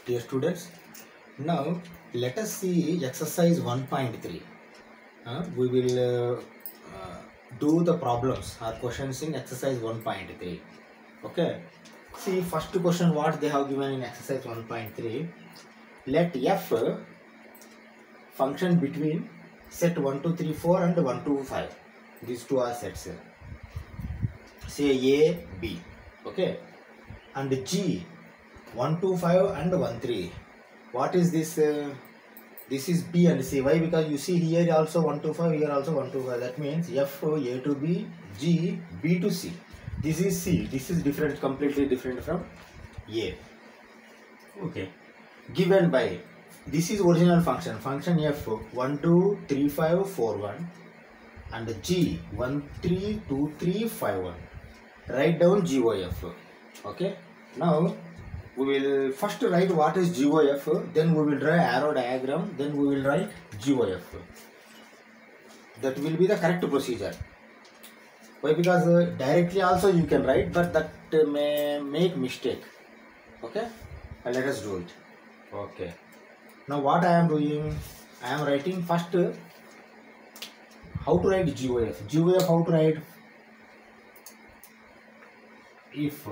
Dear students, now let us see exercise 1.3. We will do the problems or questions in exercise 1.3. Okay. See, first question what they have given in exercise 1.3. Let f function between set 1, 2, 3, 4 and 1, 2, 5. These two are sets. Say A, B. Okay. And G 1, 2, 5 and 1, 3. What is this? This is B and C. Why? Because you see here also 1, 2, 5, here also 1, 2, 5. That means F A to B, G B to C. This is C. This is different, completely different from A. Okay. Given by, this is original function. Function F 1, 2, 3, 5, 4, 1. And G 1, 3, 2, 3, 5, 1. Write down GOF. Okay. Now we will first write what is GOF, then we will draw arrow diagram, then we will write GOF. That will be the correct procedure. Why? Because directly also you can write, but that may make mistake. Okay, let us do it. Okay, now what I am doing, I am writing first how to write GOF. GOF how to write? If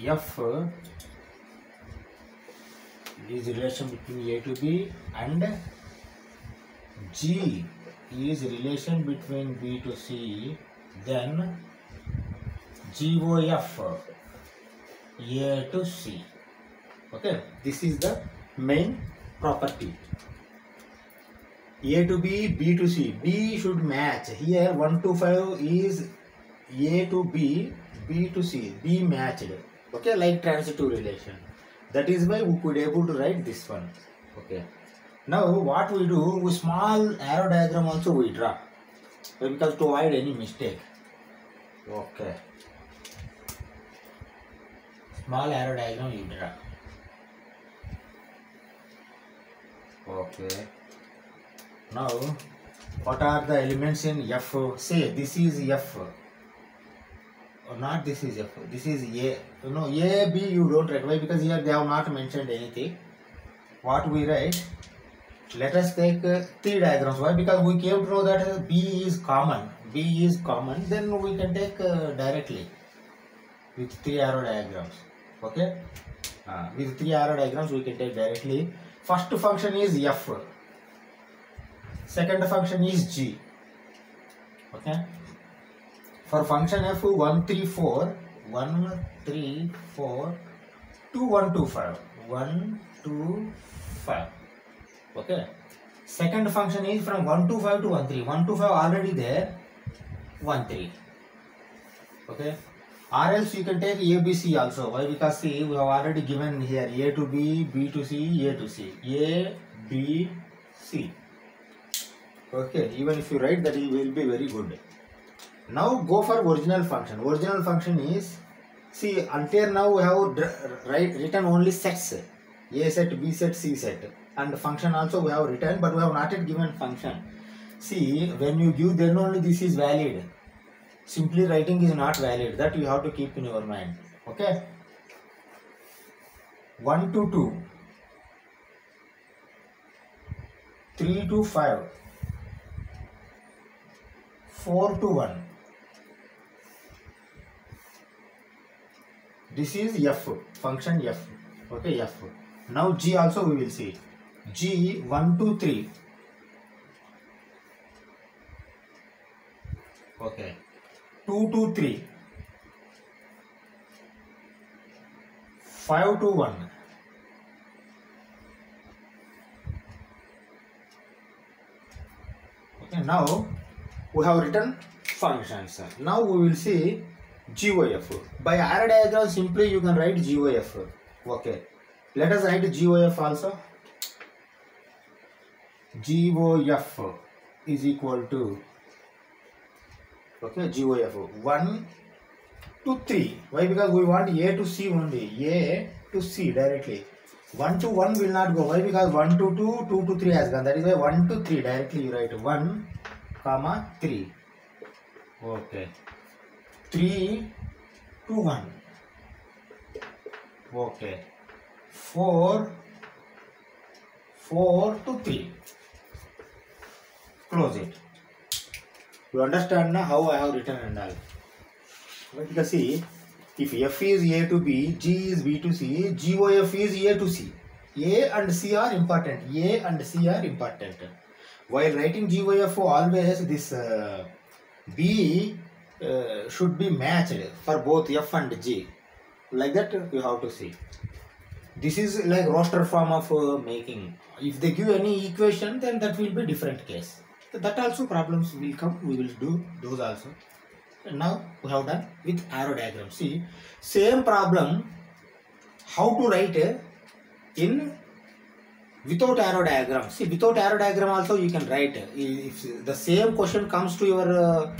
F is relation between A to B and G is relation between B to C, then GOF A to C. Okay, this is the main property. A to B, B to C. B should match. Here 1 to 5 is A to B, B to C. B matched. Okay, like transitive relation. That is why we could able to write this one. Okay. Now what we do, we small arrow diagram also we draw, because to avoid any mistake. Okay. Small arrow diagram you draw. Okay. Now what are the elements in F? Say this is F. Or not, this is F, this is A. You know, A, B you don't write. Why? Because here they have not mentioned anything. What we write? Let us take three diagrams. Why? Because we came to know that B is common. B is common. Then we can take directly with three arrow diagrams. Okay? With three arrow diagrams we can take directly. First function is F. Second function is G. Okay? For function F 1, 3, 4, 1, 3, 4, 2, 1, 2, 5, 1, 2, 5. Okay. Second function is from 1 to 5 to 1, 3. 1 to 5 already there, 1, 3. Okay. Or else you can take A, B, C also. Why? Because see, we have already given here A to B, B to C, A to C. A, B, C. Okay. Even if you write that, it will be very good. Now go for original function. Original function is, see, until now we have written only sets. A set, B set, C set. And function also we have written, but we have not yet given function. See, when you give, then only this is valid. Simply writing is not valid. That you have to keep in your mind. Okay? 1 to 2. 3 to 5. 4 to 1. This is F, function F. Okay, F. Now G also we will see. G 1 to 3. Okay. 2 to 3. 5 to 1. Okay, now we have written functions. Now we will see GOF. By arrow diagram simply you can write GOF. Okay. Let us write GOF also. GOF is equal to, okay, GOF 1 to 3. Why? Because we want A to C only. A to C directly. 1 to 1 will not go. Why? Because 1 to 2, 2 to 3 has gone. That is why 1 to 3 directly you write 1, 3. Okay. 3 to 1. Okay. 4 4 to 3. Close it. You understand now how I have written and all. Because see, if F is A to B, G is B to C, GOF is A to C. A and C are important. A and C are important. While writing GOF, always this B should be matched for both F and G. Like that you have to see. This is like roster form of making. If they give any equation, then that will be different case. So that also problems will come. We will do those also. And now we have done with arrow diagram. See, same problem. How to write in without arrow diagram. See, without arrow diagram also you can write. If the same question comes to your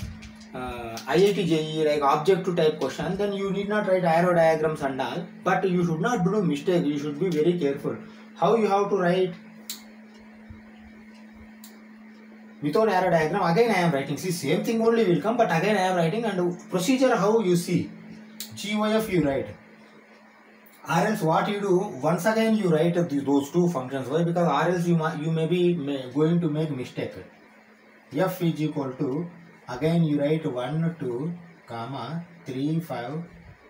IIT JEE like objective type question, then you need not write arrow diagrams and all. But you should not do mistake. You should be very careful. How you have to write without arrow diagram? Again I am writing. See, same thing only will come, but again I am writing, and procedure how you see. GOF you write. Or else what you do, once again you write those two functions. Why? Because or else you may be going to make mistake. F is equal to, again you write 1 2 comma 3 5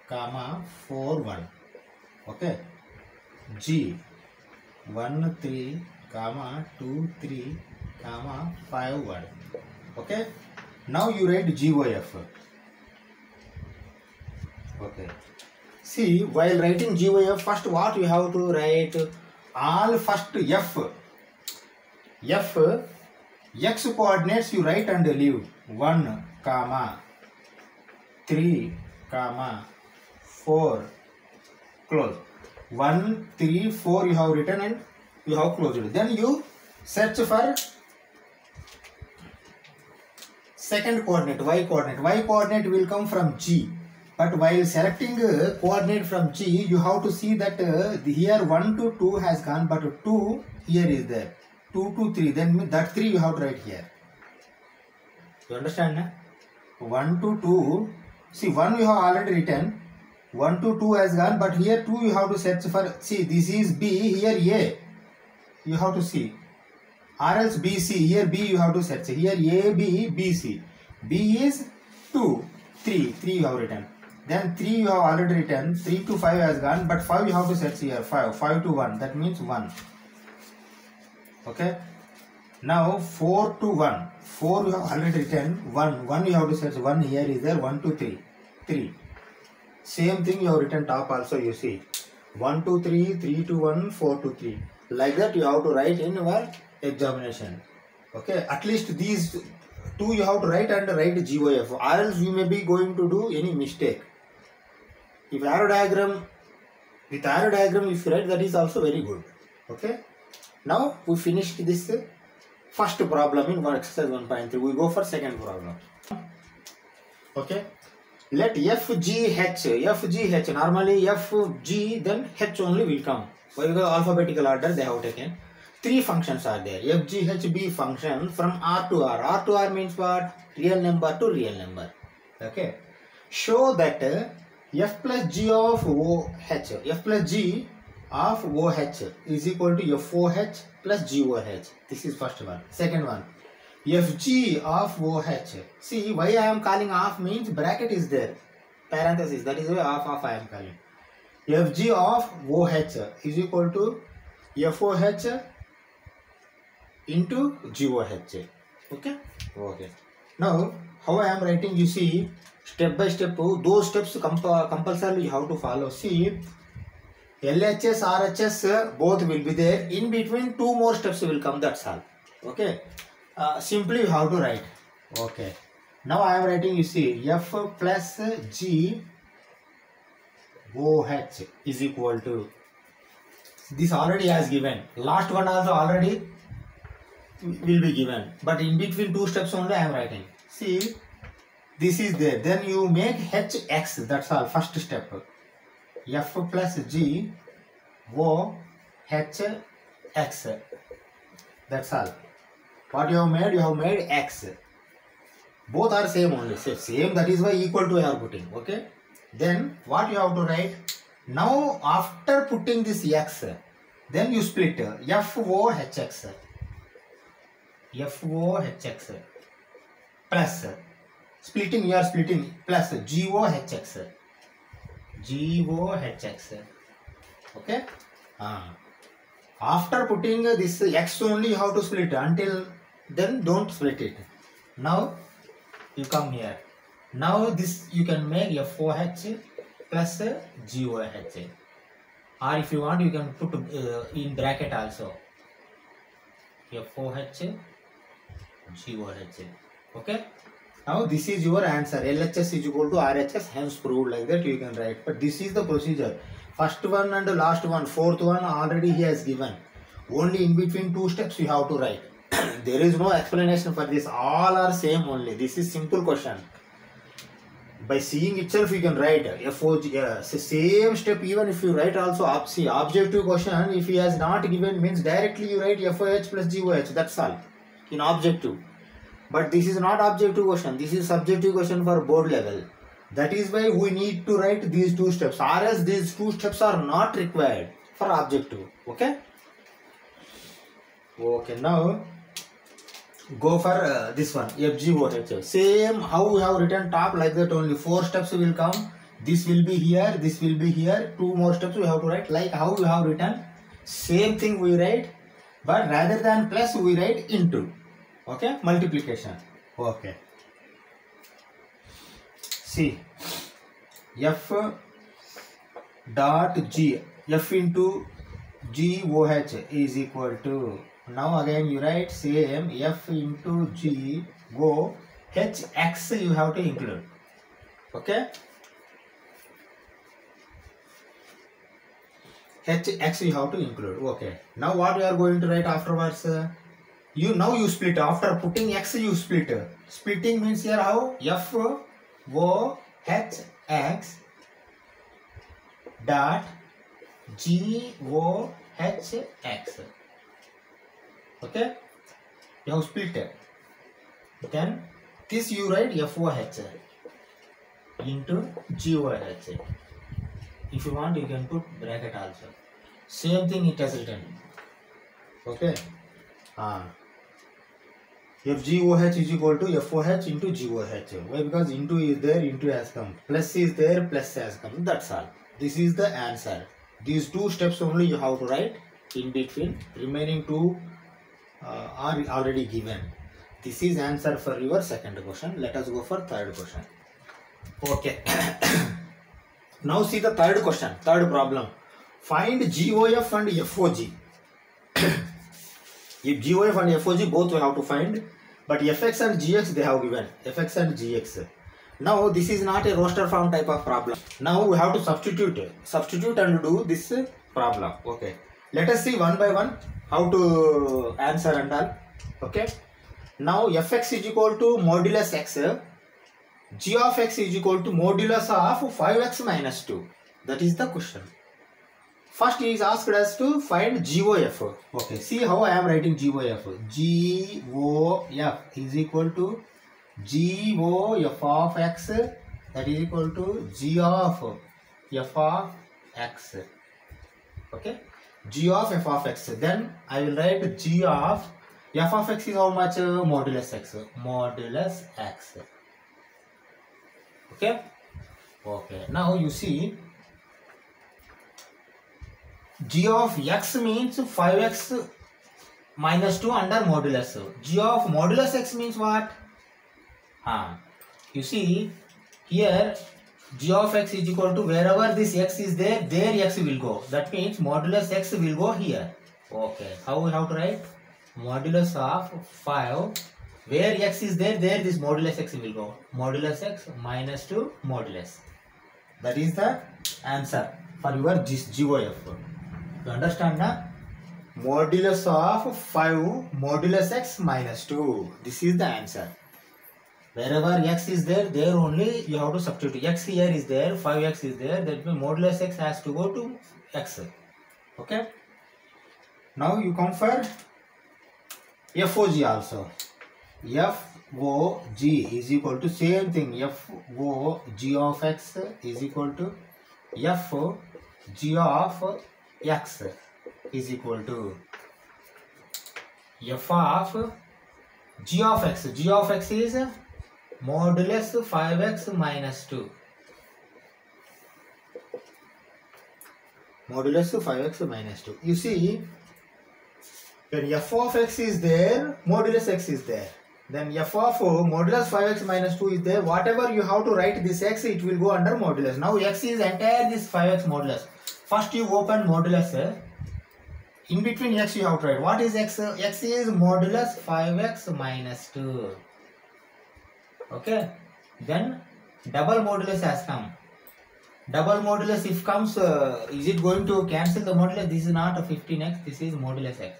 comma 4 1. Okay. G 1 3 comma 2 3 comma 5 1. Okay. Now you write GOF. Okay. See, while writing GOF, first what you have to write? All first F. X coordinates you write and leave. 1 comma 3 comma 4. Close. 1 3 4 you have written and you have closed it. Then you search for second coordinate, Y coordinate. Y coordinate will come from G. But while selecting coordinate from G, you have to see that here 1 to 2 has gone, but 2 here is there. 2 to 3, then that 3 you have to write here. You understand? Na? 1 to 2, see 1 you have already written, 1 to 2 has gone, but here 2 you have to search for, see this is B, here A. You have to see. Or else BC, here B you have to search. Here A, B, BC. B is 2, 3 you have written. Then 3 you have already written, 3 to 5 has gone, but 5 you have to search here, 5 to 1, that means 1. Okay. Now 4 to 1, 4 you have already written, 1 you have to search, 1 here is there, 1 to 3. Same thing you have written top also, you see. 1 to 3, 3 to 1, 4 to 3. Like that you have to write in your examination. Okay. At least these two you have to write and write GOF, or else you may be going to do any mistake. If arrow diagram, with arrow diagram if you write, that is also very good. Okay. Now we finished this first problem in exercise 1.3. We go for second problem. Okay. Let FGH, normally FG then H only will come. Because alphabetical order they have taken. 3 functions are there. FGHB function from R to R. R to R means what? Real number to real number. Okay. Show that F plus G of OH, F plus G of OH is equal to FOH plus GOH. This is first one. Second one, FG of OH. See, why I am calling off means bracket is there. Parenthesis. That is why off I am calling. FG of OH is equal to FOH into GOH. Okay. Okay. Now, how I am writing, you see, step by step, those steps compulsorily you have to follow. See, LHS, RHS, both will be there. In between, 2 more steps will come, that's all. Okay. Simply you have to write. Okay. Now I am writing, you see, F plus G OH is equal to, this already has given. Last one also already will be given. But in between 2 steps only I am writing. See, this is there. Then you make HX, that's all, first step. F plus G O H X. That's all. What you have made? You have made X. Both are same only. Same, that is why equal to I am putting. Okay. Then what you have to write? Now after putting this X, Then you split FOHX plus splitting, you are splitting plus GOHX. Okay. After putting this X only you have to split. Until then don't split it. Now you come here. Now this you can make FOH plus GOH. Or if you want you can put in bracket also. FOH GOH. Okay. Now this is your answer. LHS is equal to RHS, hence proved, like that you can write. But this is the procedure. First one and the last one, fourth one already he has given. Only in between two steps you have to write. There is no explanation for this. All are same only. This is simple question. By seeing itself you can write FOG. Same step even if you write also. See, objective question, if he has not given means directly you write FOH plus GOH. That's all. In objective. But this is not objective question. This is subjective question for board level. That is why we need to write these two steps. Or else these two steps are not required for objective. Okay. Okay. Now go for this one. FGOH. Same how we have written top, like that only. 4 steps will come. This will be here. This will be here. 2 more steps we have to write. Like how we have written. Same thing we write. But rather than plus we write into. Okay, multiplication. Okay. See, F dot G, F into GOH is equal to, now again you write same F into G, go, HX you have to include. Okay. HX you have to include. Okay. Now what we are going to write afterwards? Now you split. After putting X you split. Splitting means here how? FOHX dot GOHX. Okay? You have split. Then this you write FOH into GOH. If you want you can put bracket also. Same thing it has written. Okay? FGOH is equal to FOH into GOH. Why? Because into is there, into has come. Plus is there, plus has come. That's all. This is the answer. These 2 steps only you have to write in between. Remaining 2 are already given. This is answer for your second question. Let us go for third question. Okay. Now see the third question, third problem. Find GOF and FOG. If GOF and FOG both we have to find, but FX and GX they have given, FX and GX. Now this is not a roster form type of problem. Now we have to substitute and do this problem. Okay. Let us see one by one how to answer and all. Okay. Now Fx is equal to modulus x, g of x is equal to modulus of 5x minus 2. That is the question. First he is asked us to find GOF. Okay, see how I am writing GOF. GOF is equal to GOF of x, that is equal to G of f of x. Okay, G of f of x. Then I will write G of f of x is how much? Modulus x. Modulus x. Okay. Okay. Now you see, G of x means 5x minus 2 under modulus. G of modulus x means what? You see here, G of x is equal to wherever this x is there, x will go. That means modulus x will go here. Okay. How we have to write? Modulus of 5. Where x is there, this modulus x will go. Modulus x minus 2 modulus. That is the answer for your GOF. You understand now? Modulus of 5 modulus x minus 2. This is the answer. Wherever x is there, only you have to substitute. X here is there, 5x is there. That means modulus x has to go to x. Okay. Now you come for FOG also. FOG is equal to same thing. FOG of x is equal to FG of x. is equal to f of g of x. G of x is modulus 5x minus 2. Modulus 5x minus 2. You see, when f of x is there, modulus x is there. Then f of modulus 5x minus 2 is there. Whatever you have to write this x, it will go under modulus. Now x is entire this 5x modulus. First you open modulus. In between x you have to write. What is x? X is modulus 5x minus 2. Okay. Then double modulus has come. Double modulus if comes, is it going to cancel the modulus? This is not a 15x. This is modulus x.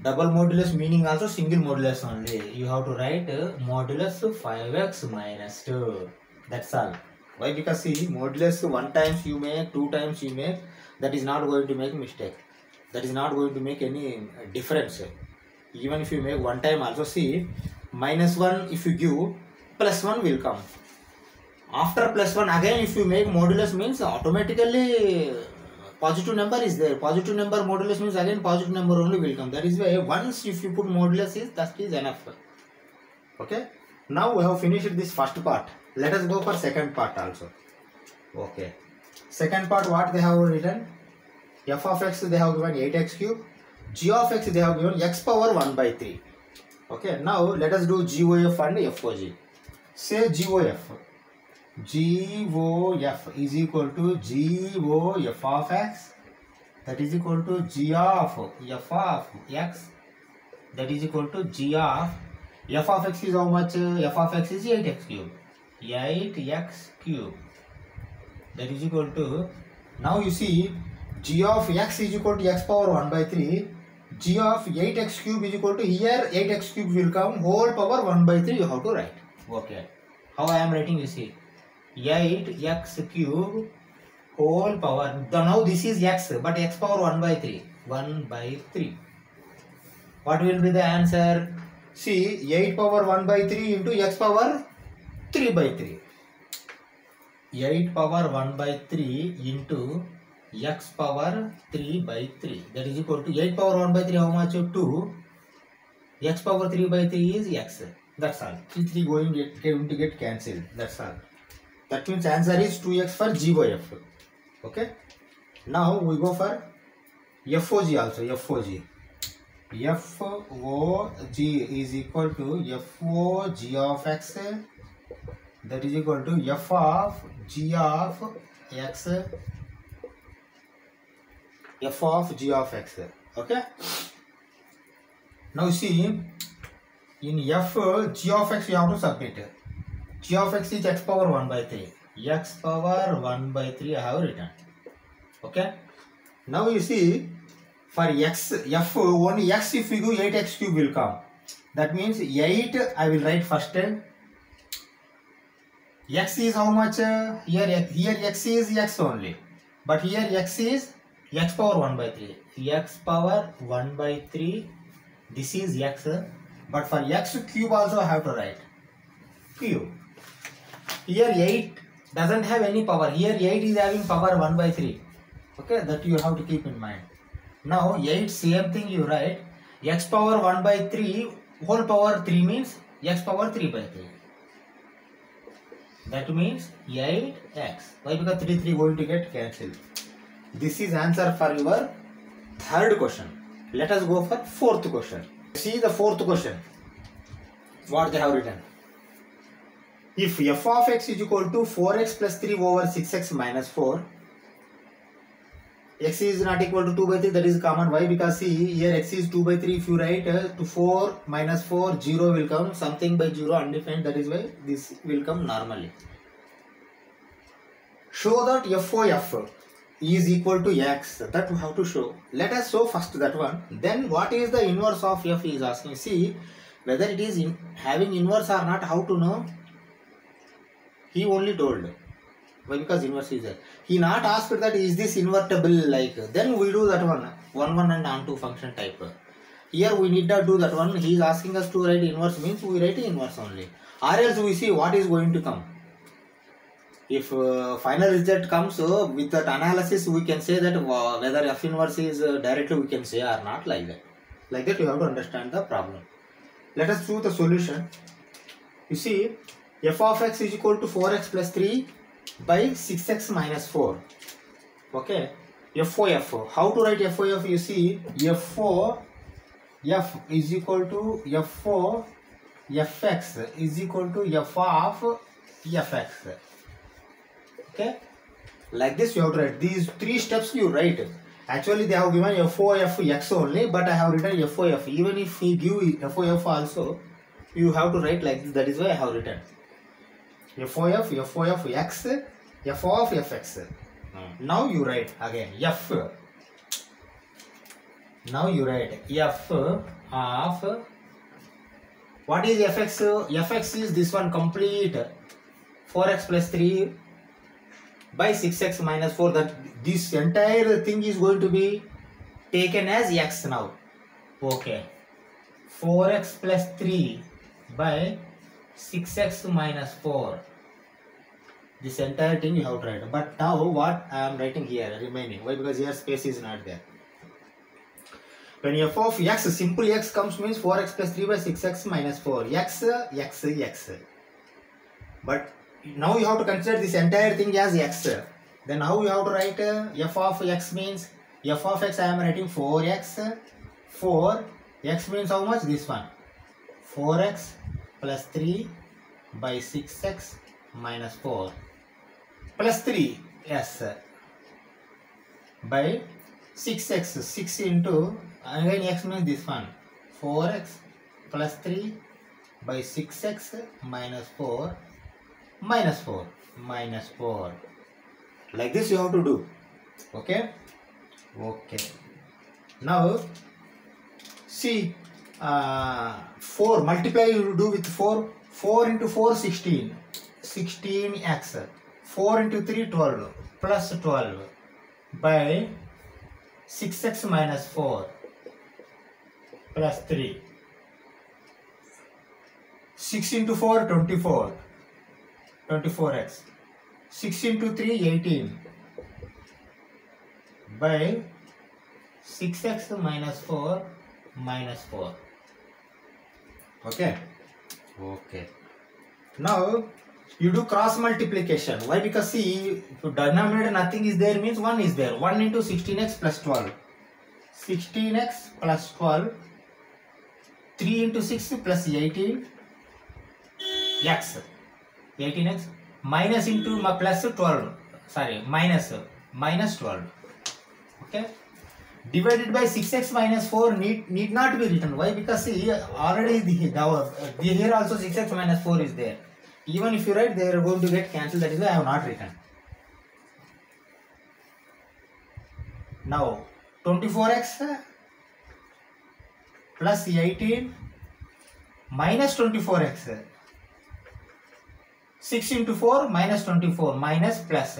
Double modulus meaning also single modulus only. You have to write modulus 5x minus 2. That's all. Why? Because see, modulus 1 times you make, 2 times you make, that is not going to make mistake. That is not going to make any difference. Even if you make 1 time also, see, minus 1 if you give, plus 1 will come. After plus 1 again if you make modulus means automatically positive number is there. Positive number modulus means again positive number only will come. That is why once if you put modulus is, that is enough. Okay. Now we have finished this first part. Let us go for second part also. Okay. Second part, what they have written? F of x they have given 8x cube. G of x they have given x power 1 by 3. Okay. Now let us do GOF and FOG. Say GOF. GOF is equal to GOF of x, that is equal to G of f of x, that is equal to G of f of x is how much? F of x is 8x cube. 8x cube, that is equal to, now you see, G of x is equal to x power 1 by 3. G of 8x cube is equal to, here 8x cube will come, whole power 1 by 3 you have to write. Okay. How I am writing, you see. 8x cube whole power. Now this is x, but x power 1 by 3. 1 by 3. What will be the answer? See, 8 power 1 by 3 into x power 3 by 3. 8 power 1 by 3 into x power 3 by 3. That is equal to 8 power 1 by 3, how much? 2. X power 3 by 3 is x. That's all. 3 going to get cancelled. That's all. That means answer is 2x for GOF. Okay. Now we go for FOG also. FOG. FOG is equal to FOG of x, that is equal to f of g of x, f of g of x. Okay. Now see, in f g of x you have to submit. G of x is x power 1 by 3. X power 1 by 3 I have written. Okay. Now you see, for x, f, only x if you do 8x cube will come. That means 8 I will write first. X is how much? Here x is x only. But here x is x power 1 by 3. X power 1 by 3. This is x. But for x cube also I have to write. Cube. Here 8 doesn't have any power. Here 8 is having power 1 by 3. Okay, that you have to keep in mind. Now 8 same thing you write. X power 1 by 3 whole power 3 means x power 3 by 3. That means 8x. Why? Because 3 going to get cancelled. This is answer for your third question. Let us go for fourth question. See the fourth question. What they have written. If f of x is equal to 4x plus 3 over 6x minus 4, x is not equal to 2 by 3, that is common. Why? Because see, here x is 2 by 3, if you write to 4 minus 4, 0 will come, something by 0 undefined, that is why this will come normally. Show that f of f is equal to x, that we have to show. Let us show first that one, then what is the inverse of f is asking. See, whether it is having inverse or not, how to know? He only told. Why? Because inverse is there. He not asked that is this invertible like. Then we do that one. 1 and onto function type. Here we need not do that one. He is asking us to write inverse means we write inverse only. Or else we see what is going to come. if final result comes with that analysis, we can say that whether F inverse is directly we can say or not, like that. Like that you have to understand the problem. Let us choose the solution. You see, f of x is equal to 4x plus 3 by 6x minus 4. Okay. FOF. How to write FOF? You see, FO F is equal to FO Fx is equal to F of Fx. Okay. Like this you have to write. These three steps you write. Actually they have given FOF only, but I have written FOF. Even if we give FOF also, you have to write like this. That is why I have written FOF x, F of Fx. Now you write again F. Now you write F of what is Fx? Fx is this one complete 4x plus 3 by 6x minus 4. That this entire thing is going to be taken as x now. Okay. 4x plus 3 by 6x minus 4. This entire thing you have to write. But now what I am writing here remaining. Why? Because here space is not there. When f of x, simple x comes means 4x plus 3 by 6x minus 4. X. But now you have to consider this entire thing as x. Then how you have to write f of x means f of x I am writing 4x. 4 x means how much? This one. 4x plus 3 by 6x minus 4 plus 3 yes by 6x. 6 into again x means this one. 4x plus 3 by 6x minus 4 minus 4 minus 4. Like this you have to do. Okay. Okay. Now see 4 multiply you do with 4. 4 into 4 16. 16x. 4 into 3 12 plus 12 by 6x minus 4 plus 3. 6 into 4 24. 24x. 6 into 3 18 by 6x minus 4 minus 4. Okay. Okay. Now you do cross multiplication. Why? Because see, if denominator nothing is there means 1 is there. 1 into 16x plus 12. 16x plus 12. 3 into 6 plus 18. X. 18x. Minus into plus 12. Sorry, minus 12. Okay. Divided by 6x minus 4 need not be written. Why? Because see, already here also 6x minus 4 is there. Even if you write, they are going to get cancelled. That is why I have not written. Now 24x plus 18 minus 24x. 6 into 4 minus 24 minus plus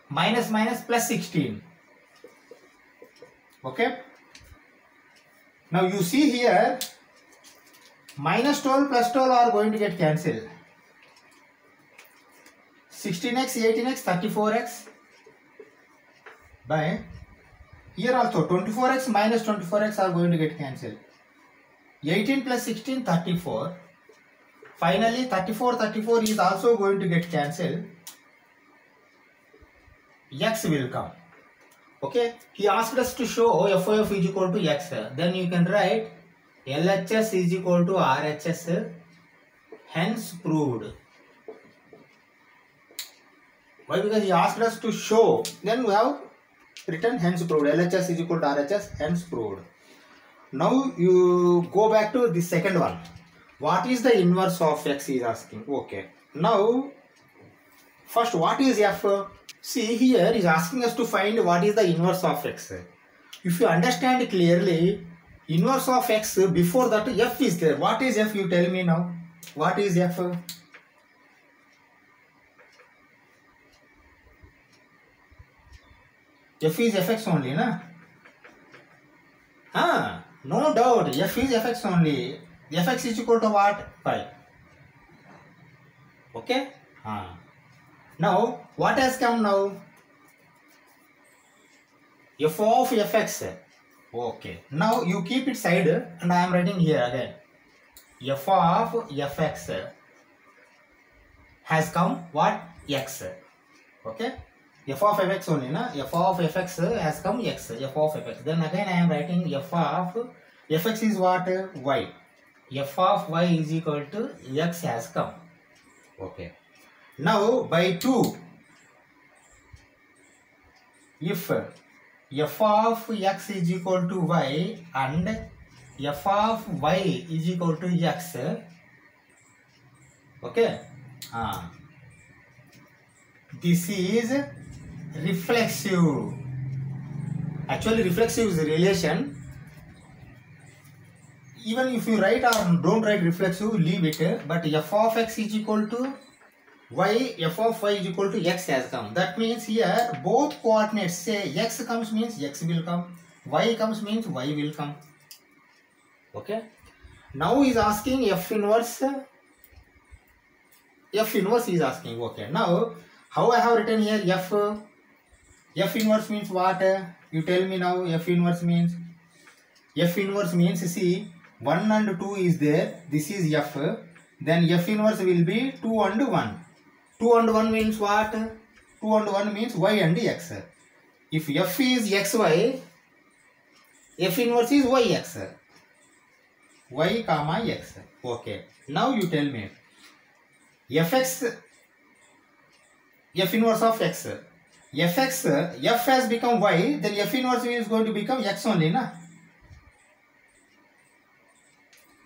minus minus plus 16. Okay. Now you see here minus 12 plus 12 are going to get cancelled. 16x, 18x, 34x by here also 24x minus 24x are going to get cancelled. 18 plus 16 34. Finally 34 is also going to get cancelled. X will come. Okay, he asked us to show FOF is equal to x. Then you can write LHS is equal to RHS. Hence proved. Why? Because he asked us to show. Then we have written hence proved. LHS is equal to RHS. Hence proved. Now you go back to the second one. What is the inverse of x? He is asking. Okay. Now first, what is f? See, here is asking us to find what is the inverse of x. If you understand clearly, inverse of x, before that f is there. What is f? You tell me now. What is f? F is fx only, na? No doubt. F is fx only. Fx is equal to what? 5. Okay? Now what has come now? F of fx. Okay. Now you keep it side and I am writing here again. F of fx has come what? X. Okay. F of fx only, na? F of fx has come x. F of fx. Then again I am writing f of fx is what? Y. F of y is equal to x has come. Okay. Now by 2, if f of x is equal to y and f of y is equal to x, okay, this is reflexive. Actually reflexive is a relation. Even if you write or don't write reflexive, leave it, but f of x is equal to y, f of y is equal to x has come. That means here both coordinates, say x comes means x will come, y comes means y will come. Okay. Now he is asking f inverse. F inverse is asking. Okay. Now how I have written here f inverse means what? You tell me now. F inverse means see 1 and 2 is there. This is f. Then f inverse will be 2 and 1. 2 and 1 means what? 2 and 1 means y and x. If f is xy, f inverse is yx. Y comma x. Okay. Now you tell me. F inverse of x. F has become y, then f inverse is going to become x only, na?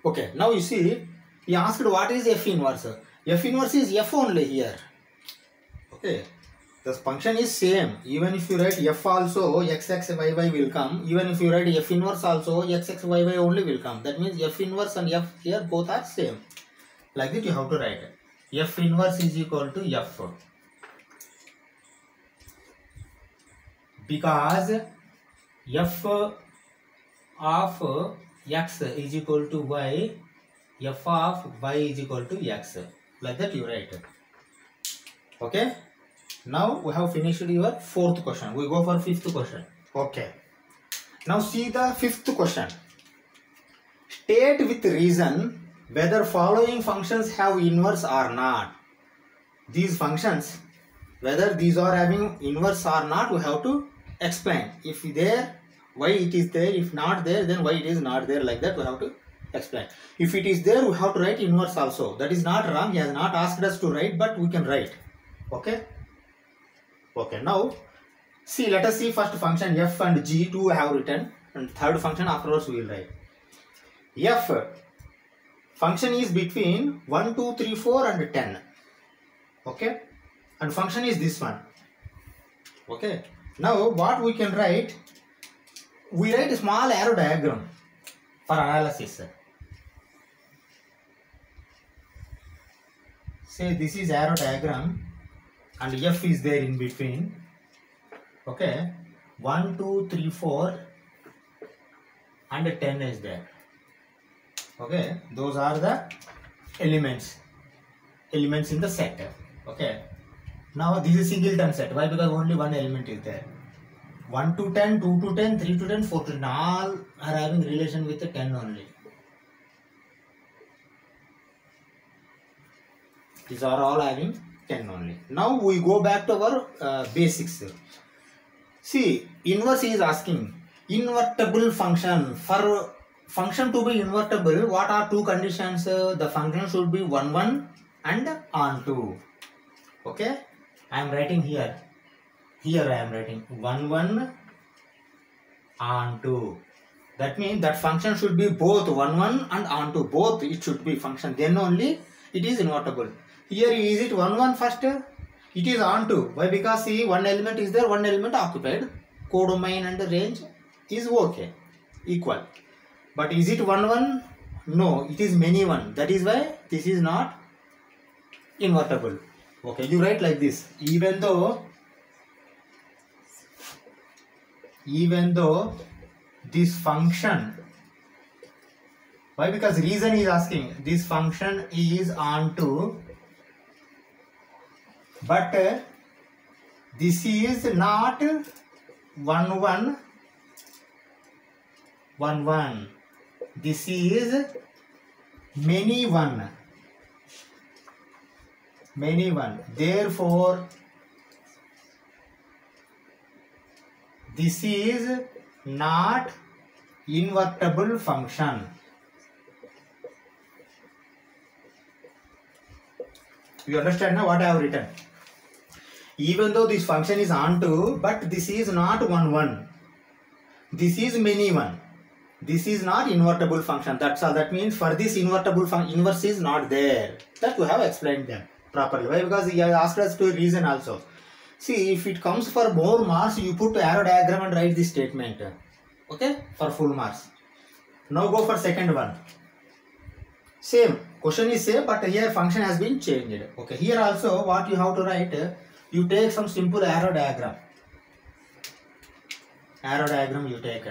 Okay. Now you see, he asked what is f inverse. F inverse is f only here. Okay. The function is same. Even if you write f also, xx, yy will come. Even if you write f inverse also, xx, yy only will come. That means f inverse and f here both are same. Like that you have to write. F inverse is equal to f. Because f of x is equal to y, f of y is equal to x. Like that you write. Okay. Now we have finished your 4th question. We go for 5th question. Okay. Now see the 5th question. State with reason whether following functions have inverse or not. These functions, whether these are having inverse or not, we have to explain. If there, why it is there. If not there, then why it is not there. Like that we have to explain. If it is there, we have to write inverse also. That is not wrong. He has not asked us to write, but we can write. Okay. Okay. Now, see, let us see first function f and g, 2 I have written, and third function afterwards we will write. F function is between 1, 2, 3, 4 and 10. Okay. And function is this one. Okay. Now what we can write? We write a small arrow diagram for analysis. Say this is arrow diagram and f is there in between. Okay. 1, 2, 3, 4 and 10 is there. Okay. Those are the elements in the set. Okay. Now this is singleton set. Why? Because only one element is there. 1 to 10, 2 to 10, 3 to 10, 4 to 10. All are having relation with the 10 only. These are all having 10 only. Now we go back to our basics. See, inverse is asking invertible function. For function to be invertible, what are 2 conditions? The function should be 1, 1 and onto. Okay. I am writing here. Here I am writing 1, 1 onto. That means that function should be both 1, 1 and onto. Both it should be function. Then only it is invertible. Here is it 1, 1 first? It is onto. Why? Because see, one element is there, one element occupied. Codomain and range is okay. Equal. But is it 1, 1? No, it is many 1. That is why this is not invertible. Okay, you write like this. Even though this function, why? Because reason is asking this function is onto but this is not 1 1 1 1. This is many one. Therefore, this is not invertible function. You understand now what I have written? Even though this function is onto, but this is not 1 1. This is many one. This is not invertible function. That's all. That means for this invertible function, inverse is not there. That we have explained them properly. Why? Because he has asked us to reason also. See, if it comes for more marks, you put arrow diagram and write this statement. Okay? For full marks. Now go for second one. Same. Question is same, but here function has been changed. Okay. Here also what you have to write, you take some simple arrow diagram. Arrow diagram you take.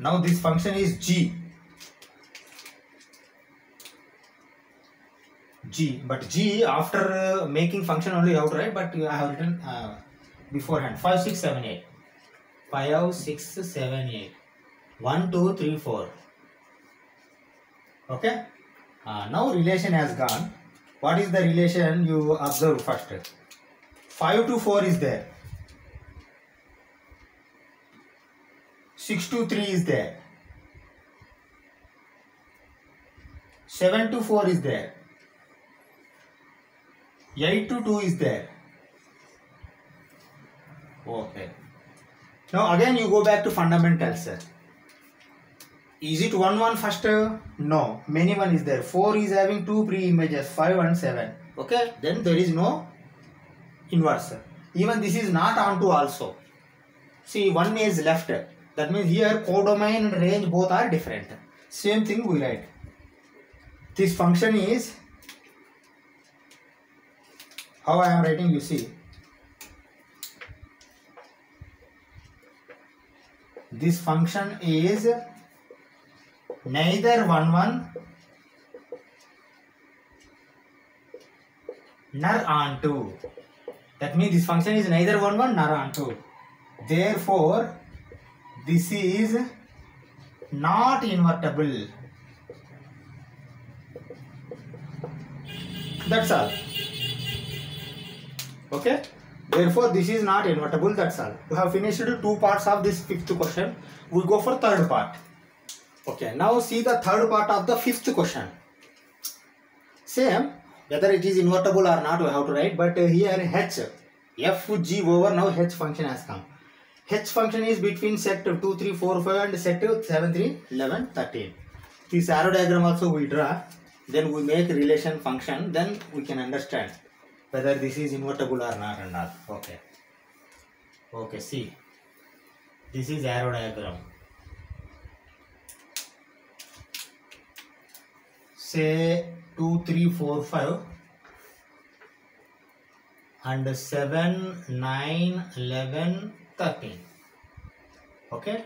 Now this function is g. But g after making function only you have to write, but I have written beforehand. 5 6 7 8. 5 6 7 8. 1 2 3 4. Okay. Now relation has gone. What is the relation? You observe first. 5 to 4 is there. 6 to 3 is there. 7 to 4 is there. 8 to 2 is there. Okay. Now again you go back to fundamentals. Is it 1 1 first? No. Many one is there. 4 is having 2 pre-images, 5 and 7. Okay. Then there is no inverse. Even this is not onto also. See, 1 is left. That means here codomain and range both are different. Same thing we write. This function is, how I am writing, you see. This function is neither 1 1 nor onto. That means this function is neither 1 1 nor onto. Therefore, this is not invertible. That's all. Okay. Therefore, this is not invertible. That's all. We have finished 2 parts of this 5th question. We go for 3rd part. Okay. Now see the 3rd part of the 5th question. Same. Whether it is invertible or not, we have to write. But here h, f, g over, now h function has come. H function is between set 2, 3, 4, 5 and set 7, 3, 11, 13. This arrow diagram also we draw. Then we make relation function. Then we can understand whether this is invertible or not and not. Okay. Okay, see. This is arrow diagram. Say 2, 3, 4, 5 and 7, 9, 11, 13. Okay.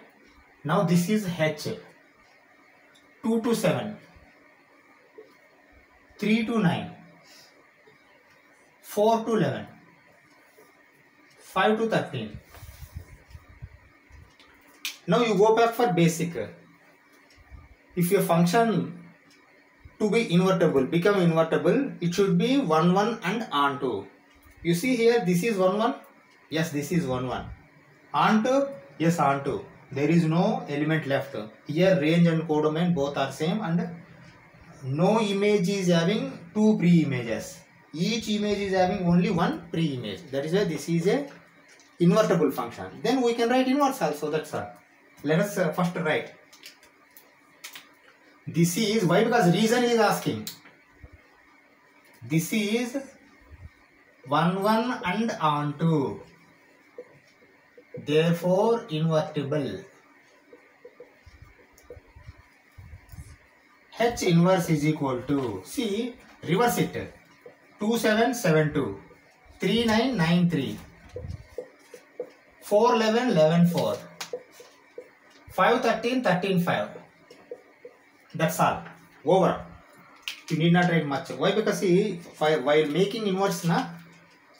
Now this is H. 2 to 7. 3 to 9. 4 to 11. 5 to 13. Now you go back for basic. If your function to be invertible, become invertible, it should be 1 1 and onto. You see here, this is 1 1. Yes, this is 1 1. Onto, yes, onto. There is no element left. Here range and codomain both are same and no image is having 2 pre-images. Each image is having only 1 pre-image. That is why this is a invertible function. Then we can write inverse also. That's all. Let us first write. This is, why? Because reason is asking. This is 1 1 and onto. Therefore invertible. H inverse is equal to, see, reverse it. 2 7 7 2. 3 9 9 3. 4 11 11 4. 5 13 13 5. That's all. Over. You need not write much. Why? Because see, while making inverse na,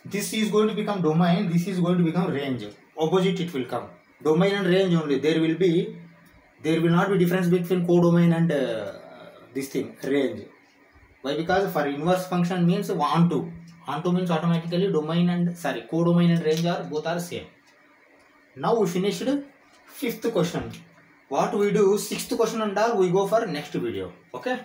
this is going to become domain, this is going to become range. Opposite it will come. Domain and range only. There will not be difference between codomain and this thing, range. Why? Because for inverse function means onto. Onto means automatically domain and codomain and range are both are same. Now we finished 5th question. What we do 6th question and all we go for next video. Okay.